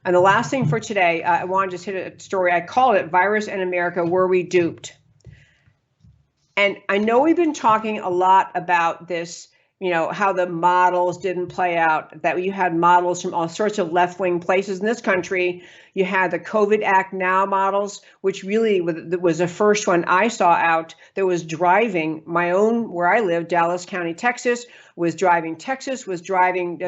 And the last thing for today, I want to just hit a story. I called it Virus in America, Were We Duped? And I know we've been talking a lot about this, how the models didn't play out, that you had models from all sorts of left-wing places in this country. You had the COVID Act Now models, which really was the first one I saw out that was driving my own, where I live, Dallas County, Texas, was driving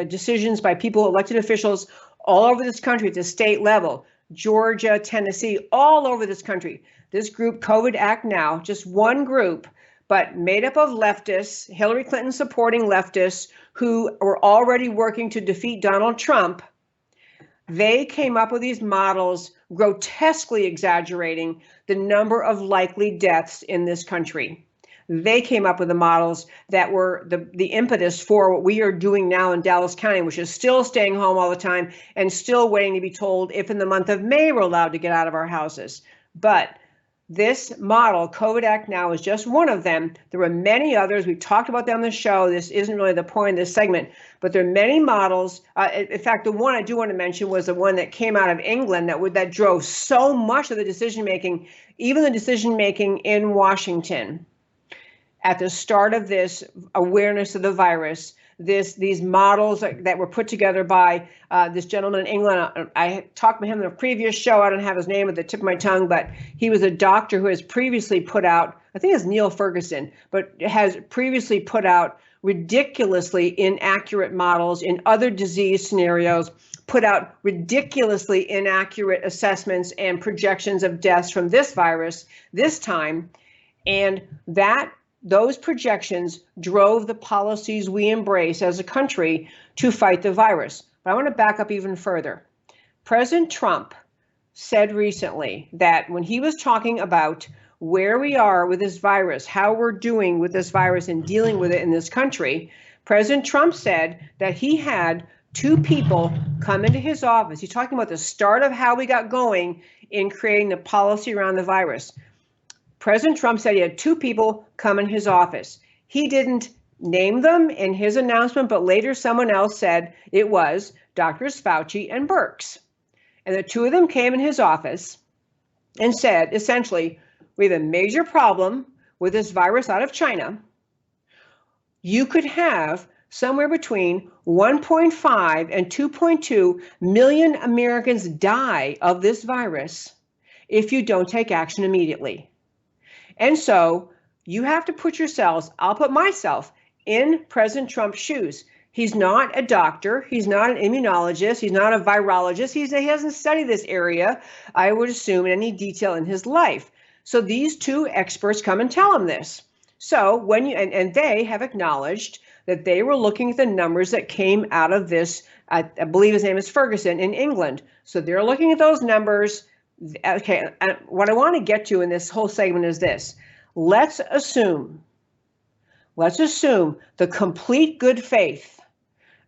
decisions by people, elected officials all over this country at the state level, Georgia, Tennessee, all over this country. This group, COVID Act Now, just one group, but made up of leftists, Hillary Clinton supporting leftists who were already working to defeat Donald Trump. They came up with these models grotesquely exaggerating the number of likely deaths in this country. They came up with the models that were the impetus for what we are doing now in Dallas County, which is still staying home all the time and still waiting to be told if in the month of May we're allowed to get out of our houses. But this model, COVID Act Now, is just one of them. There were many others. We talked about them on the show. This isn't really the point of this segment, but there are many models. In fact, the one I do want to mention was the one that came out of England that drove so much of the decision-making, even the decision-making in Washington. At the start of this awareness of the virus, these models that were put together by this gentleman in England. I talked to him in a previous show. I don't have his name at the tip of my tongue, but he was a doctor who has previously put out, I think it's Neil Ferguson, but has previously put out ridiculously inaccurate models in other disease scenarios, put out ridiculously inaccurate assessments and projections of deaths from this virus this time. And those projections drove the policies we embrace as a country to fight the virus. But I want to back up even further. President Trump said recently that when he was talking about where we are with this virus, how we're doing with this virus and dealing with it in this country, President Trump said that he had 2 people come into his office. He's talking about the start of how we got going in creating the policy around the virus. President Trump said he had 2 people come in his office. He didn't name them in his announcement, but later someone else said it was Drs. Fauci and Birx. And the 2 of them came in his office and said, essentially, we have a major problem with this virus out of China. You could have somewhere between 1.5 and 2.2 million Americans die of this virus if you don't take action immediately. And so you have to put yourselves, I'll put myself in President Trump's shoes. He's not a doctor. He's not an immunologist. He's not a virologist. He hasn't studied this area, I would assume, in any detail in his life. So these 2 experts come and tell him this. So when you, and they have acknowledged that they were looking at the numbers that came out of this, I believe his name is Ferguson, in England. So they're looking at those numbers. Okay, what I want to get to in this whole segment is this. Let's assume the complete good faith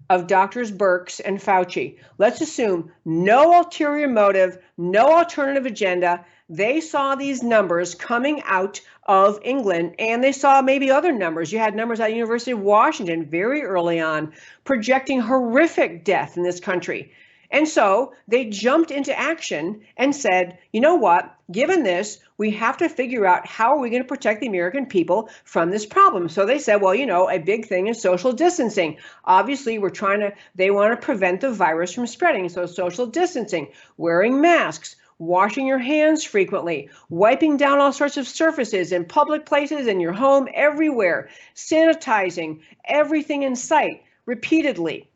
of Drs. Birx and Fauci. Let's assume no ulterior motive, no alternative agenda. They saw these numbers coming out of England, and they saw maybe other numbers. You had numbers at the University of Washington very early on projecting horrific death in this country. And so they jumped into action and said, you know what, given this, we have to figure out how are we going to protect the American people from this problem. So they said, well, a big thing is social distancing. Obviously, they want to prevent the virus from spreading. So social distancing, wearing masks, washing your hands frequently, wiping down all sorts of surfaces in public places, in your home, everywhere, sanitizing everything in sight repeatedly.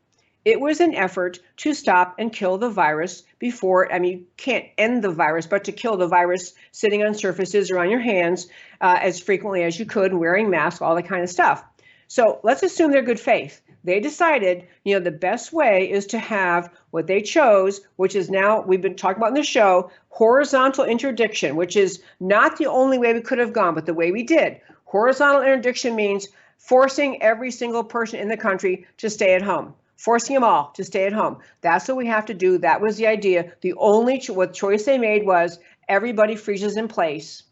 It was an effort to stop and kill the virus before, you can't end the virus, but to kill the virus sitting on surfaces or on your hands as frequently as you could, wearing masks, all that kind of stuff. So let's assume they're good faith. They decided, the best way is to have what they chose, which is now, we've been talking about in the show, horizontal interdiction, which is not the only way we could have gone, but the way we did. Horizontal interdiction means forcing every single person in the country to stay at home. Forcing them all to stay at home. That's what we have to do. That was the idea. The only choice they made was everybody freezes in place.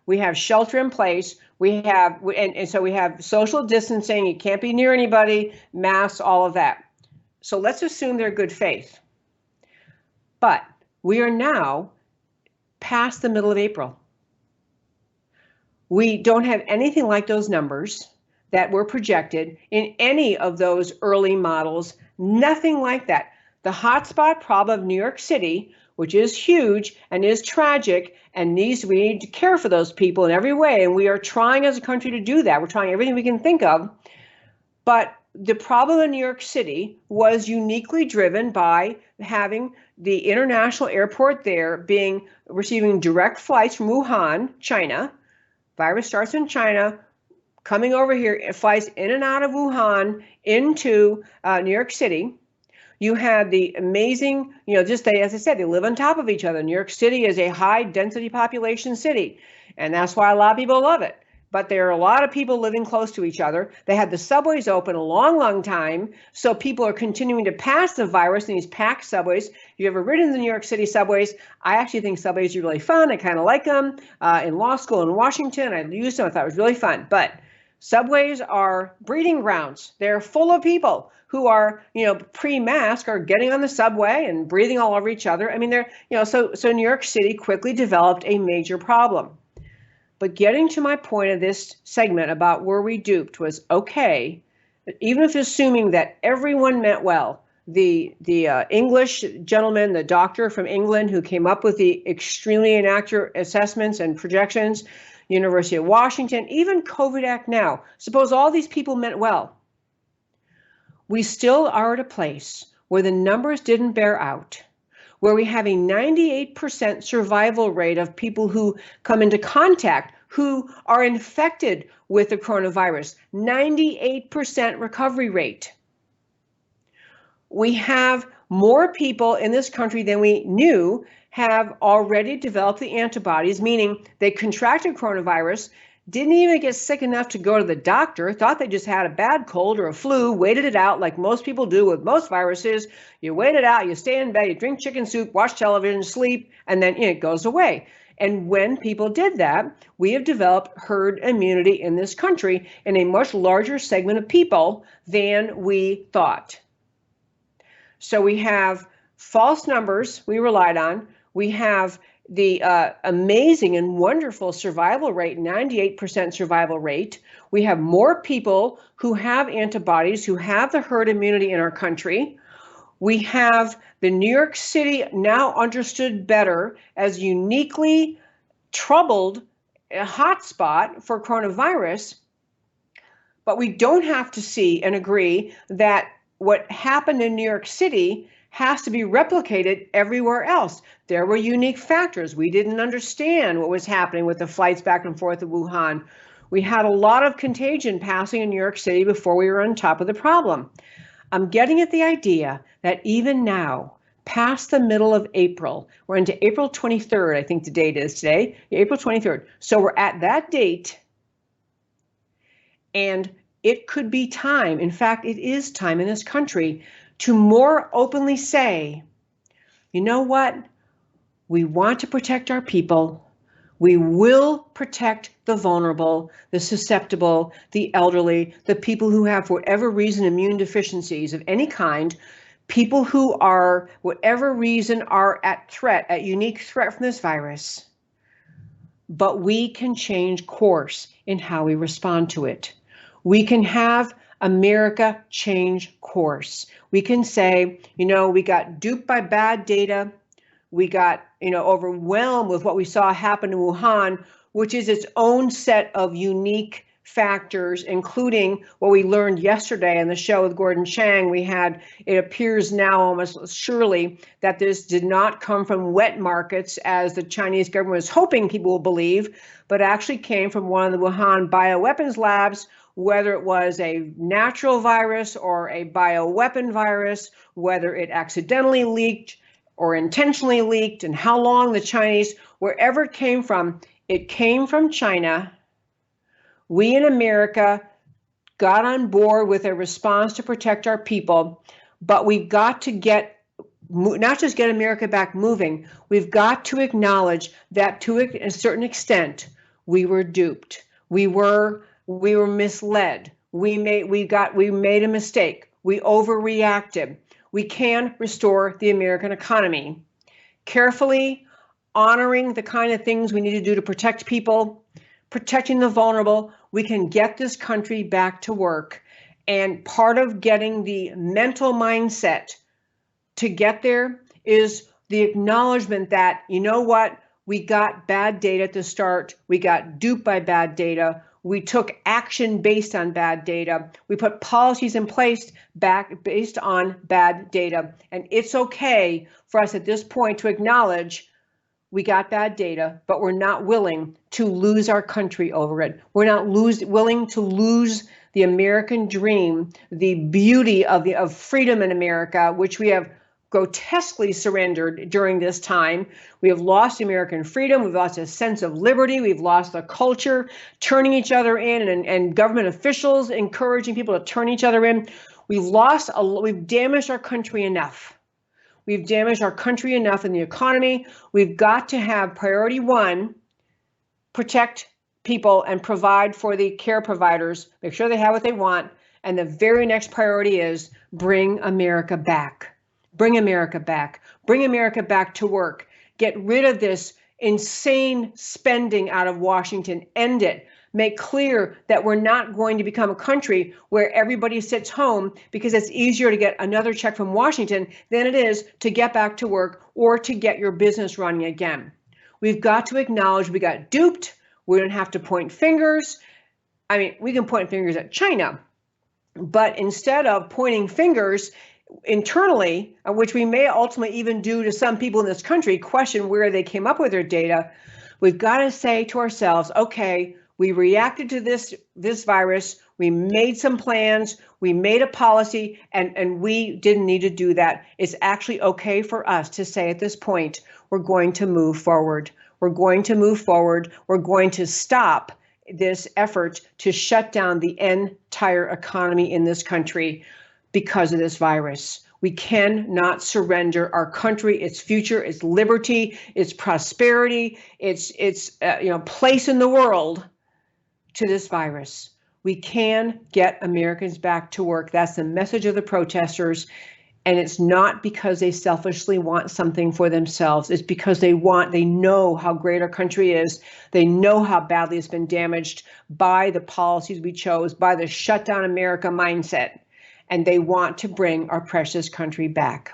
We have shelter in place. So we have social distancing. You can't be near anybody, masks, all of that. So let's assume they're good faith. But we are now past the middle of April. We don't have anything like those numbers that were projected in any of those early models. Nothing like that. The hotspot problem of New York City, which is huge and is tragic and we need to care for those people in every way. And we are trying as a country to do that. We're trying everything we can think of. But the problem in New York City was uniquely driven by having the international airport there receiving direct flights from Wuhan, China. Virus starts in China, coming over here, it flies in and out of Wuhan into New York City. You had the amazing, as I said, they live on top of each other. New York City is a high density population city, and that's why a lot of people love it. But there are a lot of people living close to each other. They had the subways open a long, long time, so people are continuing to pass the virus in these packed subways. If you've ever ridden the New York City subways, I actually think subways are really fun. I kind of like them. In law school in Washington, I used them. I thought it was really fun. But subways are breeding grounds. They're full of people who are, pre-mask, are getting on the subway and breathing all over each other. I mean, so New York City quickly developed a major problem. But getting to my point of this segment about were we duped was okay, even if assuming that everyone meant well. The English gentleman, the doctor from England who came up with the extremely inaccurate assessments and projections, University of Washington, even COVID Act now, suppose all these people meant well. We still are at a place where the numbers didn't bear out, where we have a 98% survival rate of people who come into contact, who are infected with the coronavirus, 98% recovery rate. We have more people in this country than we knew have already developed the antibodies, meaning they contracted coronavirus, didn't even get sick enough to go to the doctor, thought they just had a bad cold or a flu, waited it out like most people do with most viruses. You wait it out, you stay in bed, you drink chicken soup, watch television, sleep, and then it goes away. And when people did that, we have developed herd immunity in this country in a much larger segment of people than we thought. So we have false numbers we relied on. We have the amazing and wonderful survival rate, 98% survival rate. We have more people who have antibodies, who have the herd immunity in our country. We have the New York City now understood better as uniquely troubled hotspot for coronavirus. But we don't have to see and agree that what happened in New York City has to be replicated everywhere else. There were unique factors. We didn't understand what was happening with the flights back and forth to Wuhan. We had a lot of contagion passing in New York City before we were on top of the problem. I'm getting at the idea that even now, past the middle of April, we're into April 23rd, I think the date is today, April 23rd. So we're at that date, and it could be time, in fact, it is time in this country to more openly say, you know what? We want to protect our people. We will protect the vulnerable, the susceptible, the elderly, the people who have, for whatever reason, immune deficiencies of any kind, people who are, whatever reason, are at unique threat from this virus. But we can change course in how we respond to it. We can have America change course. We can say, we got duped by bad data. We got, overwhelmed with what we saw happen in Wuhan, which is its own set of unique factors, including what we learned yesterday on the show with Gordon Chang. It appears now almost surely that this did not come from wet markets, as the Chinese government was hoping people will believe, but actually came from one of the Wuhan bioweapons labs, whether it was a natural virus or a bioweapon virus, whether it accidentally leaked or intentionally leaked, and how long the Chinese, wherever it came from China. We in America got on board with a response to protect our people, but we've got to not just get America back moving, we've got to acknowledge that to a certain extent, we were duped. We were misled. We made a mistake. We overreacted. We can restore the American economy. carefully honoring the kind of things we need to do to protect people, protecting the vulnerable, we can get this country back to work. And part of getting the mental mindset to get there is the acknowledgement that, you know what, we got bad data at the start, we got duped by bad data, we took action based on bad data, we put policies in place based on bad data. And it's okay for us at this point to acknowledge we got bad data, but we're not willing to lose our country over it. We're not willing to lose the American dream, the beauty of freedom in America, which we have grotesquely surrendered during this time. We have lost American freedom. We've lost a sense of liberty. We've lost the culture, turning each other in, and government officials encouraging people to turn each other in. We've damaged our country enough. We've damaged our country enough in the economy. We've got to have priority one, protect people and provide for the care providers, make sure they have what they want. And the very next priority is bring America back. Bring America back. Bring America back to work. Get rid of this insane spending out of Washington. End it. Make clear that we're not going to become a country where everybody sits home because it's easier to get another check from Washington than it is to get back to work or to get your business running again. We've got to acknowledge we got duped. We don't have to point fingers. I mean, we can point fingers at China, but instead of pointing fingers internally, which we may ultimately even do to some people in this country, question where they came up with their data, we've got to say to ourselves, okay, we reacted to this virus, we made some plans, we made a policy, and we didn't need to do that. It's actually okay for us to say at this point, we're going to move forward. We're going to move forward. We're going to stop this effort to shut down the entire economy in this country because of this virus. We cannot surrender our country, its future, its liberty, its prosperity, its place in the world to this virus. We can get Americans back to work. That's the message of the protesters. And it's not because they selfishly want something for themselves. It's because they know how great our country is. They know how badly it's been damaged by the policies we chose, by the shut down America mindset. And they want to bring our precious country back.